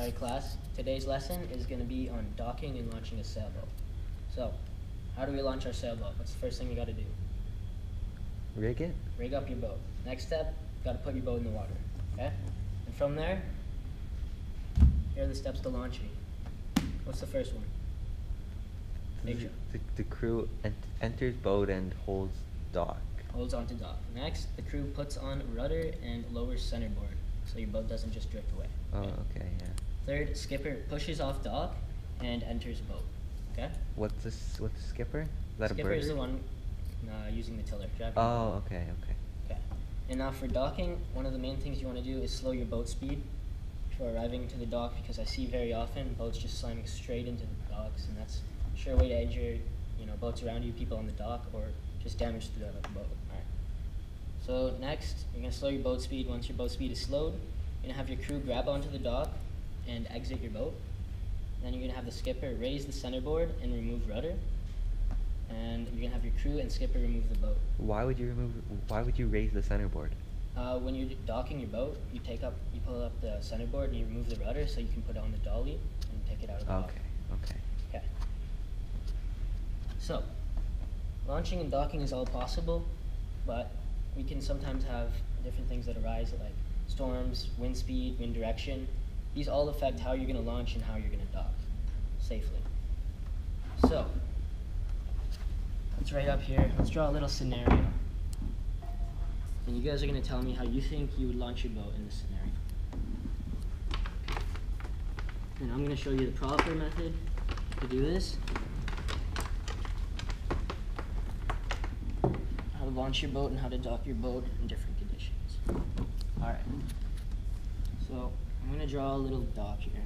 Alright class, today's lesson is going to be on docking and launching a sailboat. So, how do we launch our sailboat? What's the first thing you got to do? Rig it? Rig up your boat. Next step, got to put your boat in the water, okay? And from there, here are the steps to launching. What's the first one? The crew enters boat and holds dock. Holds onto dock. Next, the crew puts on rudder and lowers centerboard, so your boat doesn't just drift away. Oh, okay, yeah. Third, skipper pushes off dock and enters boat, okay? What's the skipper? Is that Skipper a bird? is the one using the tiller. Driving Oh, okay. Okay. And now for docking, one of the main things you want to do is slow your boat speed before arriving to the dock, because I see very often boats just slamming straight into the docks, and that's a sure way to injure, boats around you, people on the dock, or just damage the boat. Alright. So next, you're going to slow your boat speed. Once your boat speed is slowed, you're going to have your crew grab onto the dock and exit your boat. Then you're going to have the skipper raise the centerboard and remove rudder. And you're going to have your crew and skipper remove the boat. Why would you raise the centerboard? When you're docking your boat, you pull up the centerboard and you remove the rudder so you can put it on the dolly and take it out of the dock. Okay. So, launching and docking is all possible, but we can sometimes have different things that arise, like storms, wind speed, wind direction. These all affect how you're going to launch and how you're going to dock safely. So, let's write up here. Let's draw a little scenario. And you guys are going to tell me how you think you would launch your boat in this scenario. And I'm going to show you the proper method to do this. How to launch your boat and how to dock your boat in different conditions. Alright. So, I'm going to draw a little dock here.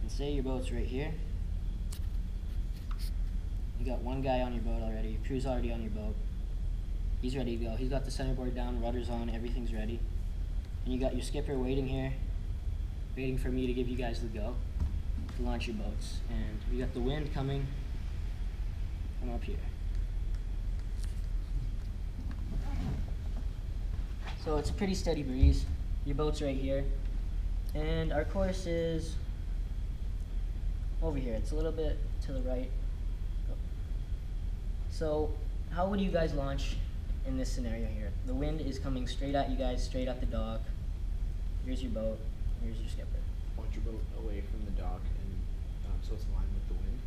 And say your boat's right here. You got one guy on your boat already. Your crew's already on your boat. He's ready to go. He's got the centerboard down, rudder's on, everything's ready. And you got your skipper waiting here, waiting for me to give you guys the go to launch your boats. And you got the wind coming from up here. So it's a pretty steady breeze. Your boat's right here. And our course is over here. It's a little bit to the right. So how would you guys launch in this scenario here? The wind is coming straight at you guys, straight at the dock. Here's your boat. Here's your skipper. Want your boat away from the dock and so it's in line with the wind.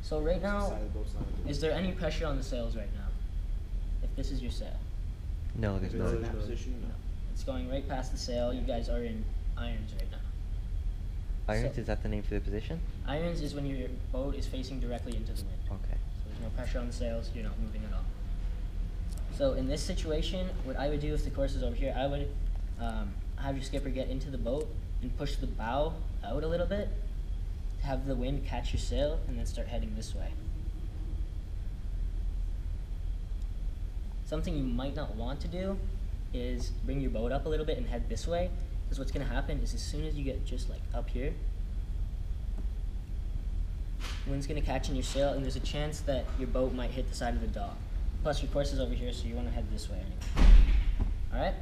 So right The now, side of the boat's not with the wind. is there any pressure on the sails right now? If this is your sail. No, If there's it's not. in that position, no. It's going right past the sail. You guys are in irons right now. Irons, So- is that the name for the position? Irons is when your boat is facing directly into the wind. Okay. So there's no pressure on the sails, you're not moving at all. So in this situation, what I would do if the course is over here, I would have your skipper get into the boat and push the bow out a little bit to have the wind catch your sail and then start heading this way. Something you might not want to do is bring your boat up a little bit and head this way, because what's going to happen is as soon as you get just like up here, wind's going to catch in your sail, and there's a chance that your boat might hit the side of the dock. Plus, your course is over here, so you want to head this way anyway. Alright?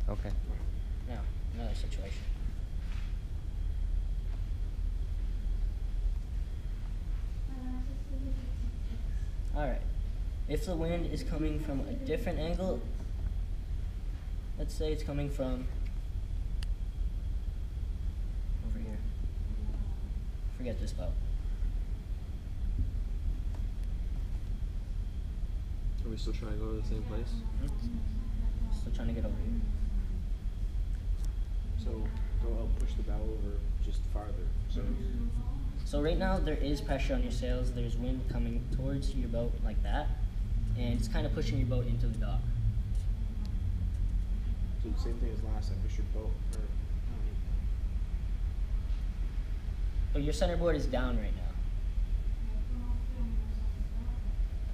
Okay. Now, another situation. Alright. If the wind is coming from a different angle, let's say it's coming from over here. Forget this boat. Are we still trying to go to the same place? Still trying to get over here. So go out, push the bow over just farther. So right now there is pressure on your sails. There's wind coming towards your boat like that, and it's kind of pushing your boat into the dock. So the same thing as last time, push your boat. But your centerboard is down right now.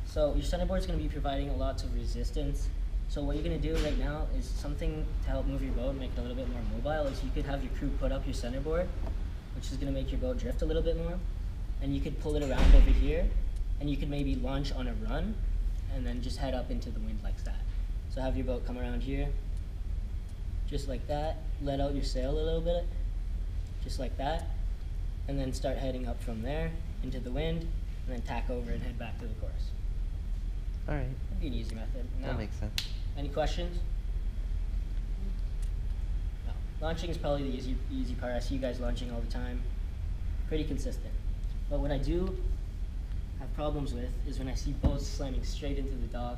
So your centerboard is going to be providing lots of resistance. So what you're going to do right now is something to help move your boat and make it a little bit more mobile is you could have your crew put up your centerboard, which is going to make your boat drift a little bit more. And you could pull it around over here, and you could maybe launch on a run, and then just head up into the wind like that. So have your boat come around here, just like that, let out your sail a little bit, just like that, and then start heading up from there into the wind, and then tack over and head back to the course. All right. That'd be an easy method. Now, That makes sense. any questions? No. Launching is probably the easy part. I see you guys launching all the time. Pretty consistent. But what I do have problems with is when I see boats slamming straight into the dock,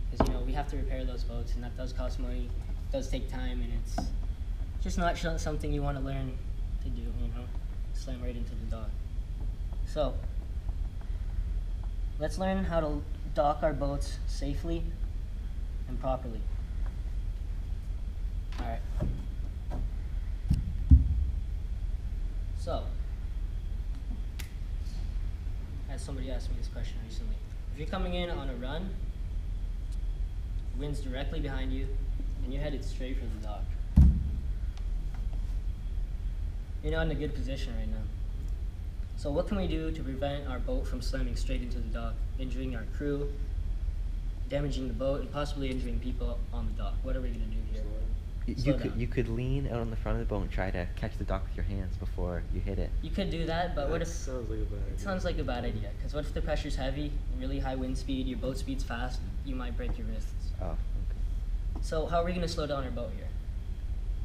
because you know we have to repair those boats, and that does cost money, it does take time, and it's just not something you want to learn to do. You know, slam right into the dock. So let's learn how to dock our boats safely and properly. All right. So, I had somebody ask me this question recently. If you're coming in on a run, wind's directly behind you, and you're headed straight for the dock, you're not in a good position right now. So what can we do to prevent our boat from slamming straight into the dock, injuring our crew, damaging the boat, and possibly injuring people on the dock? What are we going to do here? You could lean out on the front of the boat and try to catch the dock with your hands before you hit it. You could do that, but what if... Sounds like a bad idea. It sounds like a bad idea, because what if the pressure's heavy, really high wind speed, your boat speed's fast, you might break your wrists. Oh, okay. So how are we going to slow down our boat here?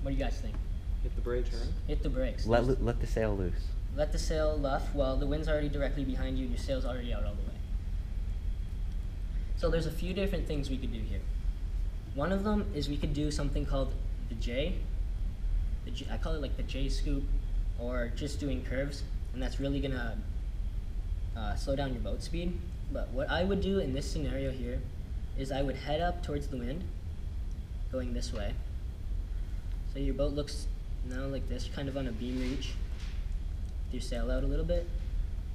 What do you guys think? Hit the brake turn. Hit the brakes. Let the sail loose. Let the sail luff while the wind's already directly behind you and your sail's already out all the way. So there's a few different things we could do here. One of them is we could do something called the J. I call it like the J scoop, or just doing curves, and that's really gonna slow down your boat speed. But what I would do in this scenario here is I would head up towards the wind, going this way. So your boat looks now like this, kind of on a beam reach. Your sail out a little bit,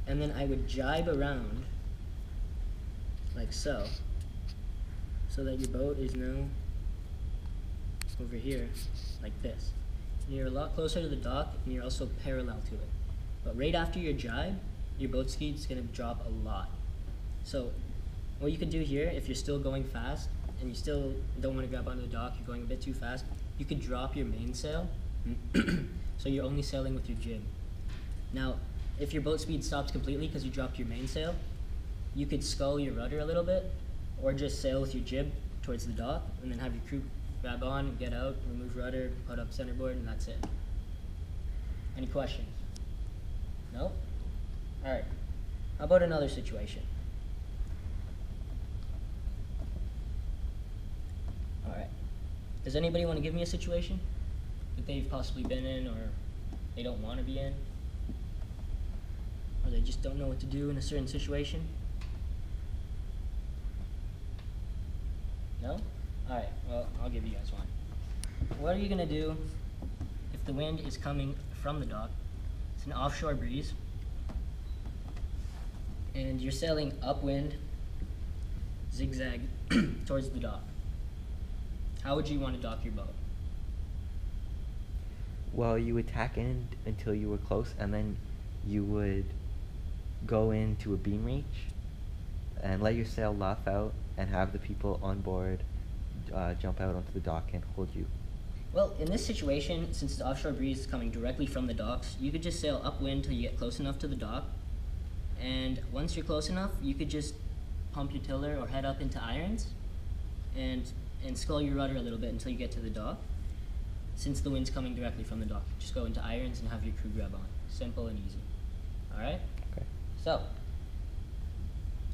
and then I would jibe around like so that your boat is now over here like this. And you're a lot closer to the dock, and you're also parallel to it. But right after your jibe, your boat speed's gonna drop a lot. So what you could do here, if you're still going fast and you still don't want to grab onto the dock, you're going a bit too fast, you could drop your mainsail so you're only sailing with your jib. Now, if your boat speed stops completely because you dropped your mainsail, you could scull your rudder a little bit, or just sail with your jib towards the dock, and then have your crew grab on, get out, remove rudder, put up centerboard, and that's it. Any questions? No? Alright. How about another situation? Alright. Does anybody want to give me a situation that they've possibly been in, or they don't want to be in? Or they just don't know what to do in a certain situation? No? Alright, well, I'll give you guys one. What are you going to do if the wind is coming from the dock? It's an offshore breeze, and you're sailing upwind, zigzag, towards the dock. How would you want to dock your boat? Well, you would tack in until you were close, and then you would go into a beam reach and let your sail luff out and have the people on board jump out onto the dock and hold you. Well, in this situation, since the offshore breeze is coming directly from the docks, you could just sail upwind till you get close enough to the dock, and once you're close enough, you could just pump your tiller or head up into irons and scull your rudder a little bit until you get to the dock. Since the wind's coming directly from the dock, just go into irons and have your crew grab on. Simple and easy. Alright? Okay. So,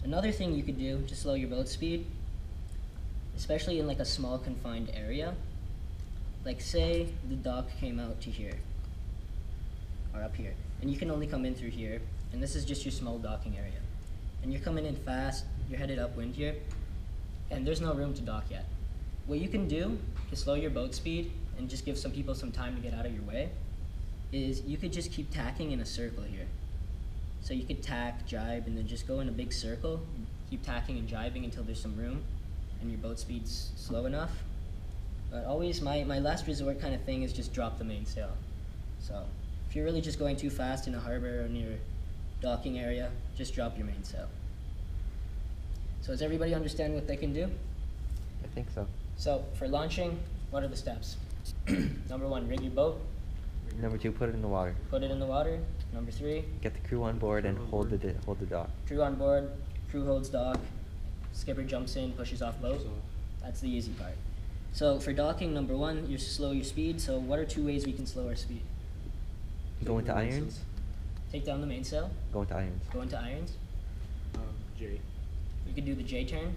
another thing you could do to slow your boat speed, especially in like a small confined area, like say the dock came out to here, or up here, and you can only come in through here, and this is just your small docking area. And you're coming in fast, you're headed upwind here, and there's no room to dock yet. What you can do to slow your boat speed and just give some people some time to get out of your way is you could just keep tacking in a circle here. So you could tack, jibe, and then just go in a big circle, keep tacking and jibing until there's some room and your boat speed's slow enough. But always, my last resort kind of thing is just drop the mainsail. So if you're really just going too fast in a harbor or near docking area, just drop your mainsail. So does everybody understand what they can do? I think so. So for launching, what are the steps? Number one, rig your boat. Number 2, put it in the water. Put it in the water. Number 3, Get the crew on board and hold the dock. crew on board, crew holds dock, skipper jumps in, pushes off boat. So, That's the easy part. So for docking, number 1, you slow your speed. So what are 2 ways we can slow our speed? Go into taking the irons. lessons, Take down the mainsail, Go into irons. go into irons. J. You could do the J turn,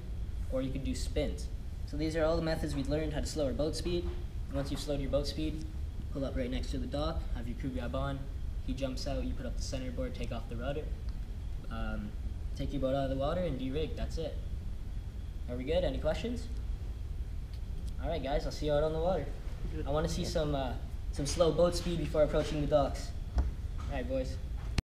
or you could do spins. So these are all the methods we've learned how to slow our boat speed. Once you've slowed your boat speed, pull up right next to the dock, have your crew grab on. He jumps out, you put up the center board, take off the rudder. Take your boat out of the water and de-rig, that's it. Are we good? Any questions? All right, guys, I'll see you out on the water. I want to see some slow boat speed before approaching the docks. All right, boys.